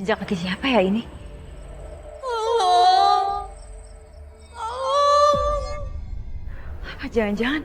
Jejak kaki siapa ya ini? Apa jangan-jangan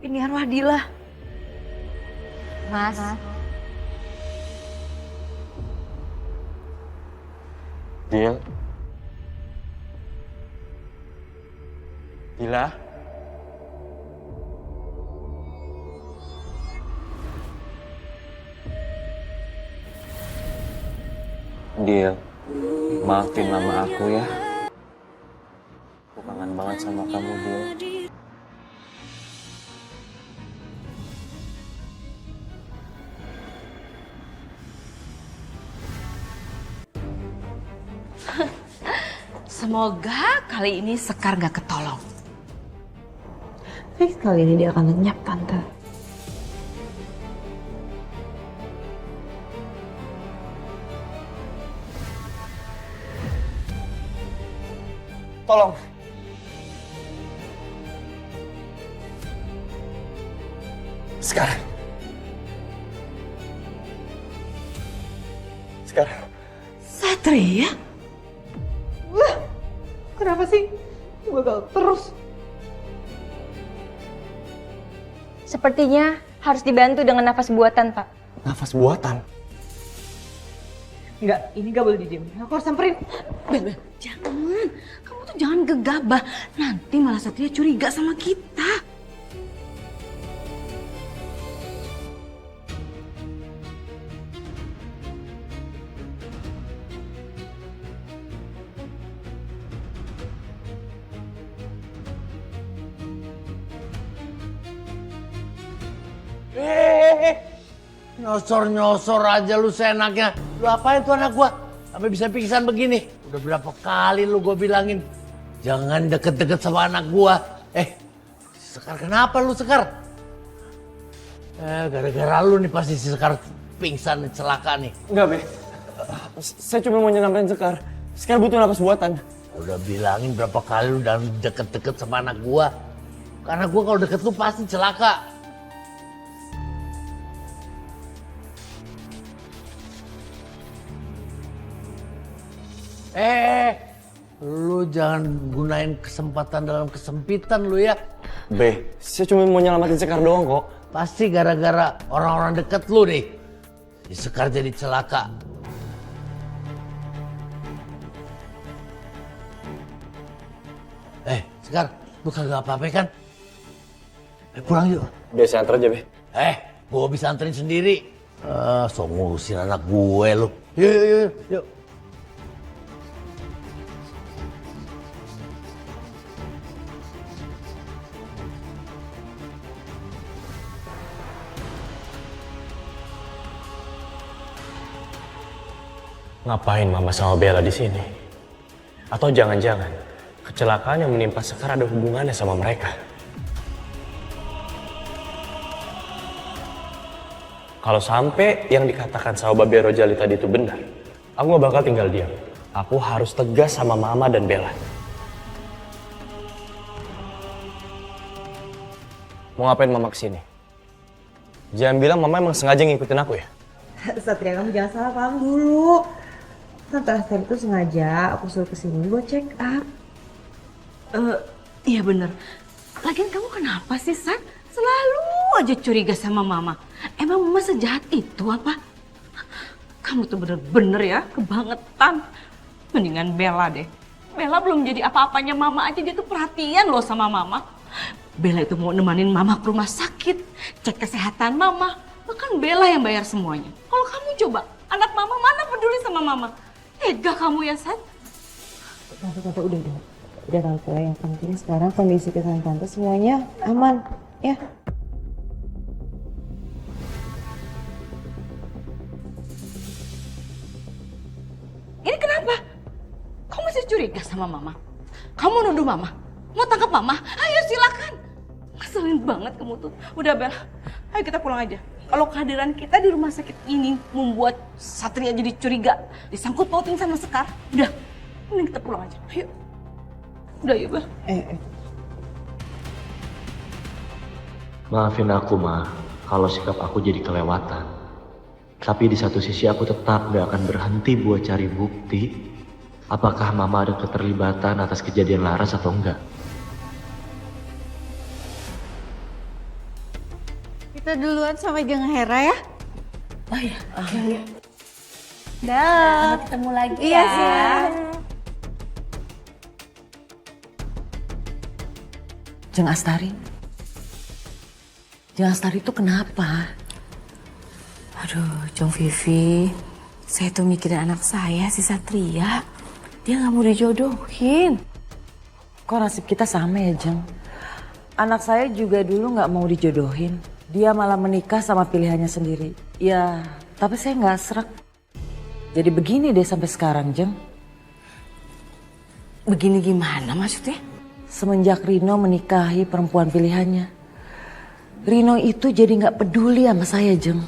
ini arwah Dila? Mas. Dil. Dila. Dil, maafin mama aku ya. Aku kangen banget sama kamu, Dil. Semoga kali ini Sekar gak ketolong. Fix kali ini dia akan lenyap, Tante. Tolong. Sekarang. Sekarang. Satria? Wah, kenapa sih? Gagal terus. Sepertinya harus dibantu dengan nafas buatan, Pak. Nafas buatan. Enggak, ini gak boleh didiem. Aku harus samperin. Bel, jangan. Kamu tuh jangan gegabah. Nanti malah Satria curiga sama kita. Nyosor-nyosor aja lu seenaknya. Lu apain tuh anak gua? Sampai bisa pingsan begini. Udah berapa kali lu gua bilangin. Jangan deket-deket sama anak gua. Sekar kenapa lu Sekar? Gara-gara lu nih pasti si Sekar pingsan nih, celaka nih. Enggak, Be. Saya cuma mau nyelamatin Sekar. Sekar butuh nafas buatan. Udah bilangin berapa kali lu jangan deket-deket sama anak gua. Karena gua kalau deket lu pasti celaka. Lu jangan gunain kesempatan dalam kesempitan lu ya. Be, saya cuma mau nyelamatin Sekar doang kok. Pasti gara-gara orang-orang deket lu nih. Si Sekar jadi celaka. Sekar, lu kagak apa-apa kan? Pulang yuk. Biasa antar aja, Be. Gua bisa anterin sendiri. So ngurusin anak gue lu. Yuk. Ngapain Mama sama Bella di sini? Atau jangan-jangan kecelakaan yang menimpa Sekar ada hubungannya sama mereka? Kalau sampai yang dikatakan sama Babe Rojali tadi itu benar, aku gak bakal tinggal diam. Aku harus tegas sama Mama dan Bella. Mau ngapain Mama kesini? Jangan bilang Mama emang sengaja ngikutin aku ya? Satria, kamu jangan salah paham dulu. Tante Astrid itu sengaja aku suruh kesini buat check up. Iya bener. Lagian kamu kenapa sih, Sat? Selalu aja curiga sama Mama. Emang Mama sejahat itu apa? Kamu tuh bener-bener ya, kebangetan. Mendingan Bella deh. Bella belum jadi apa-apanya Mama aja, dia tuh perhatian loh sama Mama. Bella itu mau nemanin Mama ke rumah sakit, cek kesehatan Mama. Bahkan Bella yang bayar semuanya. Kalau kamu coba, anak Mama mana peduli sama Mama? Tega kamu ya, Sat? Tante, udah. Udah Tante, yang penting sekarang kondisi kesehatan Tante semuanya aman, ya. Ini kenapa? Kamu masih curiga sama Mama? Kamu nuduh Mama? Mau tangkap Mama? Ayo silakan. Ngeselin banget kamu tuh. Udah Bella, ayo kita pulang aja. Kalau kehadiran kita di rumah sakit ini membuat Satria jadi curiga, disangkut pautin sama Sekar, udah, mending kita pulang aja. Ayo. Udah yuk, Bel. Maafin aku, Ma, kalau sikap aku jadi kelewatan. Tapi di satu sisi aku tetap gak akan berhenti buat cari bukti apakah mama ada keterlibatan atas kejadian Laras atau enggak. Kita duluan sama Jeng Hera ya. Dah, ketemu lagi Iya ya. sih. Jeng Astari. Jeng Astari itu kenapa? Aduh, Jong Vivi, saya tuh mikirin anak saya, si Satria. Dia nggak mau dijodohin. Kok nasib kita sama ya, Jeng? Anak saya juga dulu nggak mau dijodohin. Dia malah menikah sama pilihannya sendiri. Ya, tapi saya nggak srek. Jadi begini deh sampai sekarang, Jeng. Begini gimana maksudnya? Semenjak Rino menikahi perempuan pilihannya, Rino itu jadi nggak peduli sama saya, Jeng.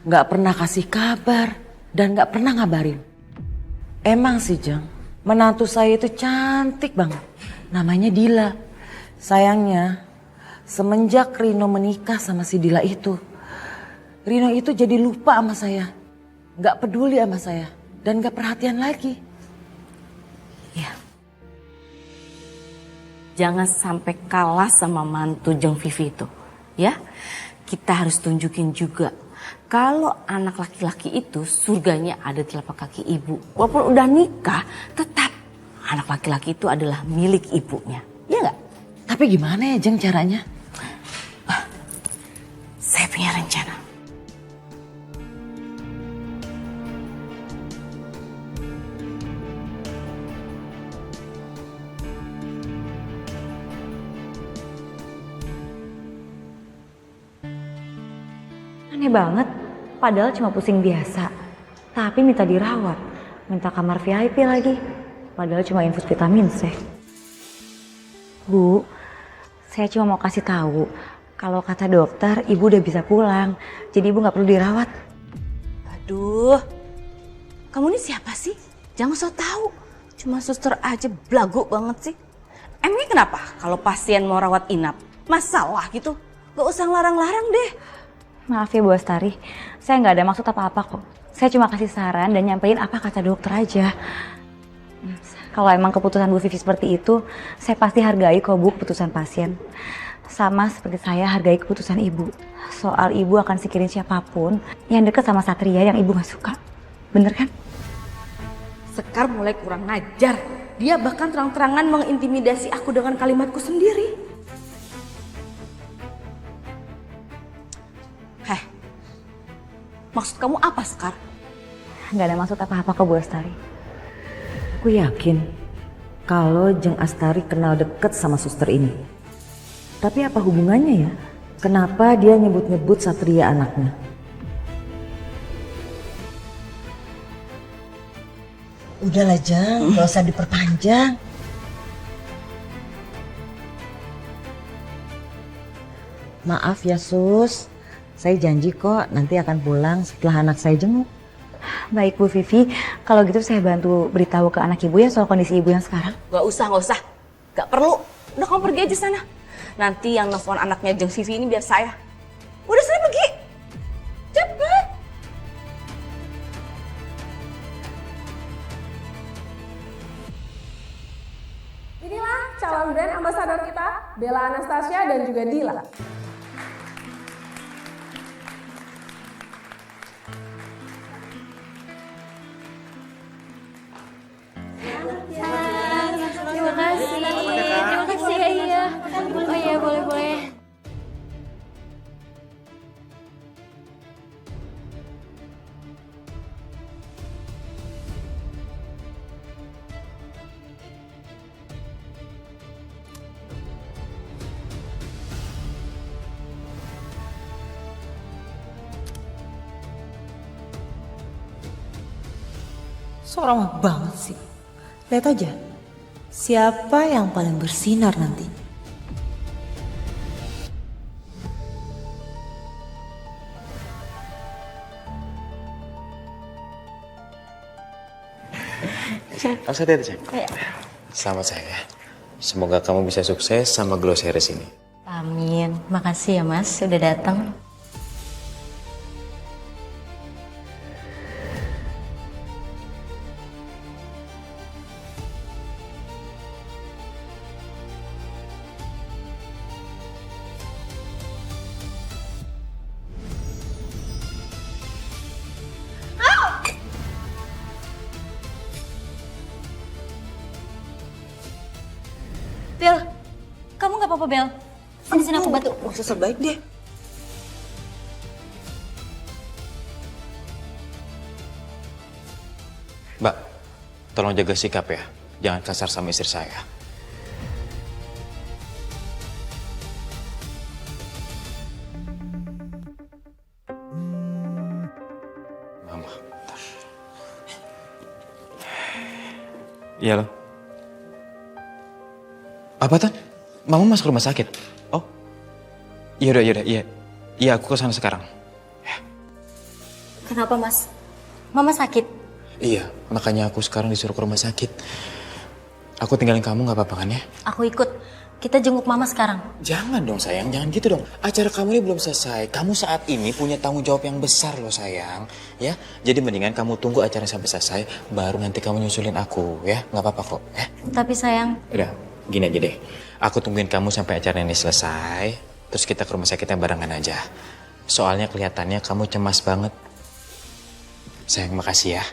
Nggak pernah kasih kabar dan nggak pernah ngabarin. Emang sih, Jeng, menantu saya itu cantik banget. Namanya Dila. Sayangnya, semenjak Rino menikah sama si Dila itu, Rino itu jadi lupa sama saya. Nggak peduli sama saya dan nggak perhatian lagi. Ya. Jangan sampai kalah sama mantu Jeng Vivi itu. Ya, kita harus tunjukin juga kalau anak laki-laki itu surganya ada di telapak kaki ibu. Walaupun udah nikah, tetap anak laki-laki itu adalah milik ibunya. Iya nggak? Tapi gimana ya, Jeng, caranya? Saya punya rencana. Aneh banget, padahal cuma pusing biasa. Tapi minta dirawat, minta kamar VIP lagi. Padahal cuma infus vitamin C. Bu, saya cuma mau kasih tahu kalau kata dokter ibu udah bisa pulang. Jadi ibu nggak perlu dirawat. Aduh, kamu ini siapa sih? Jangan so tahu. Cuma suster aja belagu banget sih. Emangnya kenapa kalau pasien mau rawat inap? Masalah gitu? Gak usah ngelarang-larang deh. Maaf ya Bu Astari, saya nggak ada maksud apa-apa kok. Saya cuma kasih saran dan nyampein apa kata dokter aja. Kalau emang keputusan Bu Vivi seperti itu, saya pasti hargai kok Bu keputusan pasien. Sama seperti saya hargai keputusan ibu. Soal ibu akan singkirin siapapun yang deket sama Satria yang ibu gak suka. Bener kan? Sekar mulai kurang ngajar. Dia bahkan terang-terangan mengintimidasi aku dengan kalimatku sendiri. Heh, maksud kamu apa, Sekar? Nggak ada maksud apa-apa kok Bu Astari. Aku yakin kalau Jeng Astari kenal deket sama suster ini. Tapi apa hubungannya ya? Kenapa dia nyebut-nyebut Satria anaknya? Udahlah, Jeng, gak usah diperpanjang. Maaf ya, Sus. Saya janji kok nanti akan pulang setelah anak saya jenguk. Baik Bu Vivi, kalau gitu saya bantu beritahu ke anak ibu ya soal kondisi ibu yang sekarang. Gak usah. Gak perlu. Udah kamu pergi aja sana. Nanti yang nelfon anaknya Jeng Vivi ini biar saya. Udah saya pergi. Cepet. Inilah calon brand ambasador kita, Bella Anastasia dan juga Dila. Terima kasih ya iya. Oh iya boleh. Seorang banget sih. Lihat aja, siapa yang paling bersinar nanti. Harus hati-hati, Cek. Selamat sayang ya. Semoga kamu bisa sukses sama Glow Series ini. Amin. Makasih ya Mas sudah datang. Bel, kamu nggak apa-apa Bel? Sini aku bantu. Susah baik deh. Mbak, tolong jaga sikap ya. Jangan kasar sama istri saya. Mama. Iya loh. Apa Tan? Mama masuk rumah sakit? Oh. Iya, iya. Iya, aku ke sana sekarang. Kenapa Mas? Mama sakit? Iya, makanya aku sekarang disuruh ke rumah sakit. Aku tinggalin kamu gak apa-apa kan ya? Aku ikut. Kita jenguk Mama sekarang. Jangan dong sayang, jangan gitu dong. Acara kamu ini belum selesai. Kamu saat ini punya tanggung jawab yang besar loh sayang. Ya, jadi mendingan kamu tunggu acara sampai selesai, baru nanti kamu nyusulin aku ya. Gak apa-apa kok ya. Tapi sayang. Udah, gini aja deh. Aku tungguin kamu sampai acara ini selesai. Terus kita ke rumah sakit yang barengan aja. Soalnya kelihatannya kamu cemas banget. Sayang, makasih ya.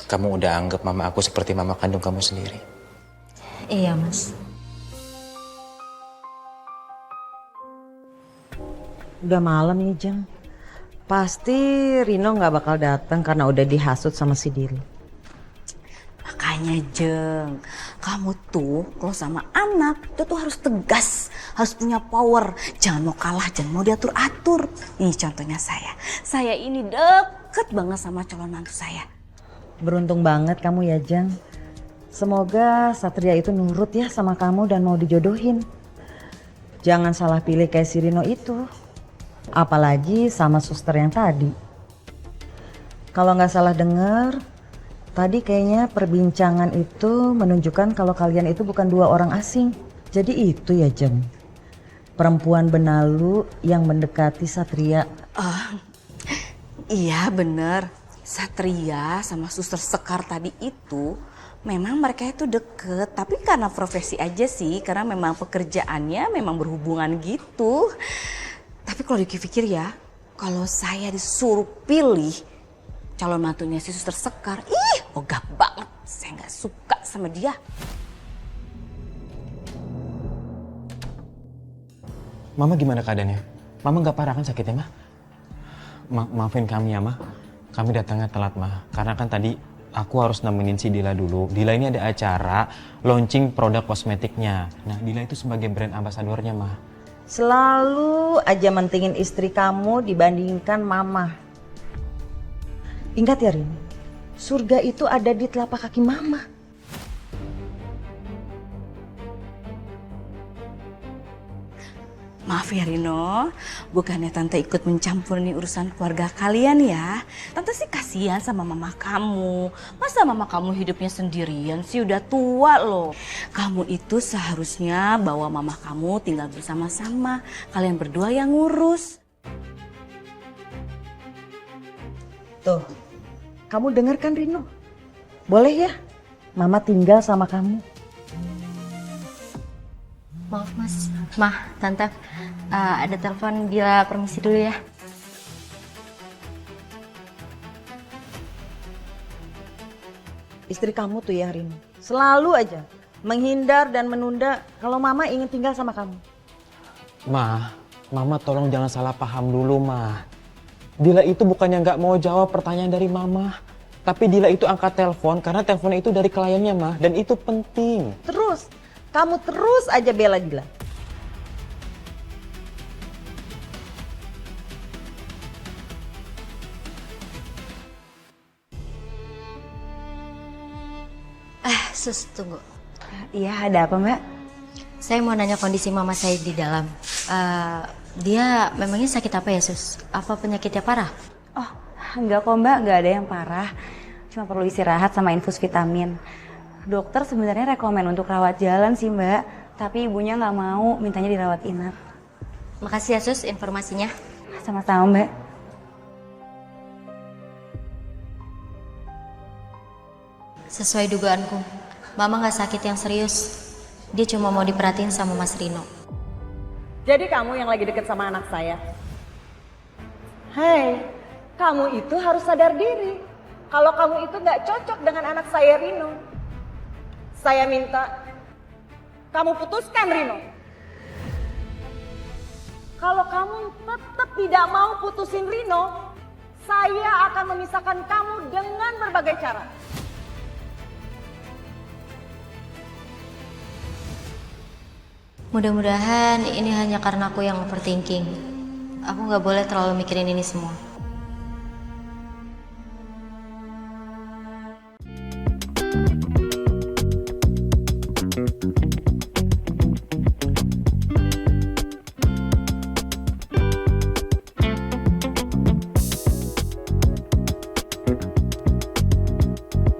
Kamu udah anggap mama aku seperti mama kandung kamu sendiri. Iya Mas. Udah malam nih Jeng. Pasti Rino nggak bakal datang karena udah dihasut sama si Dili. Makanya Jeng, kamu tuh kalau sama anak itu tuh harus tegas, harus punya power. Jangan mau kalah, jangan mau diatur-atur. Ini contohnya saya. Saya ini deket banget sama calon mantu saya. Beruntung banget kamu ya Jeng. Semoga Satria itu nurut ya sama kamu dan mau dijodohin. Jangan salah pilih kayak si Rino itu. Apalagi sama suster yang tadi. Kalau nggak salah dengar, tadi kayaknya perbincangan itu menunjukkan kalau kalian itu bukan dua orang asing. Jadi itu ya Jeng. Perempuan benalu yang mendekati Satria. Iya bener, Satria sama suster Sekar tadi itu memang mereka itu deket. Tapi karena profesi aja sih, karena memang pekerjaannya memang berhubungan gitu. Tapi kalau dipikir ya, kalau saya disuruh pilih calon mantunya si suster Sekar, ogah banget. Saya nggak suka sama dia. Mama gimana keadaannya? Mama nggak parah kan sakitnya, Mah? Maafin kami ya, Mah. Kami datangnya telat, Mah. Karena kan tadi aku harus nemenin si Dila dulu. Dila ini ada acara launching produk kosmetiknya. Nah, Dila itu sebagai brand ambasadornya, Mah. Selalu aja mentingin istri kamu dibandingkan mama. Ingat ya Rin, surga itu ada di telapak kaki mama. Maaf ya Rino, bukannya Tante ikut mencampur nih urusan keluarga kalian ya. Tante sih kasihan sama mama kamu. Masa mama kamu hidupnya sendirian sih, udah tua loh. Kamu itu seharusnya bawa mama kamu tinggal bersama-sama. Kalian berdua yang ngurus. Tuh, kamu dengar kan Rino? Boleh ya, mama tinggal sama kamu. Maaf Mas. Mah, Tante. Ada telepon, Dila permisi dulu ya. Istri kamu tuh ya Rino, selalu aja menghindar dan menunda kalau mama ingin tinggal sama kamu. Mama tolong jangan salah paham dulu, Mah. Dila itu bukannya nggak mau jawab pertanyaan dari Mama. Tapi Dila itu angkat telepon karena teleponnya itu dari kliennya, Mah. Dan itu penting. Terus, kamu terus aja bela Dila. Sus, tunggu. Iya, ada apa Mbak? Saya mau nanya kondisi mama saya di dalam. Dia memangnya sakit apa ya Sus? Apa penyakitnya parah? Oh, enggak kok Mbak, enggak ada yang parah. Cuma perlu istirahat sama infus vitamin. Dokter sebenarnya rekomen untuk rawat jalan sih Mbak. Tapi ibunya nggak mau, mintanya dirawat inap. Makasih ya Sus informasinya. Sama-sama Mbak. Sesuai dugaanku, Mama nggak sakit yang serius. Dia cuma mau diperhatiin sama Mas Rino. Jadi kamu yang lagi deket sama anak saya? Hei, kamu itu harus sadar diri. Kalau kamu itu nggak cocok dengan anak saya Rino. Saya minta kamu putuskan Rino. Kalau kamu tetap tidak mau putusin Rino, saya akan memisahkan kamu dengan berbagai cara. Mudah-mudahan ini hanya karena aku yang overthinking. Aku nggak boleh terlalu mikirin ini semua.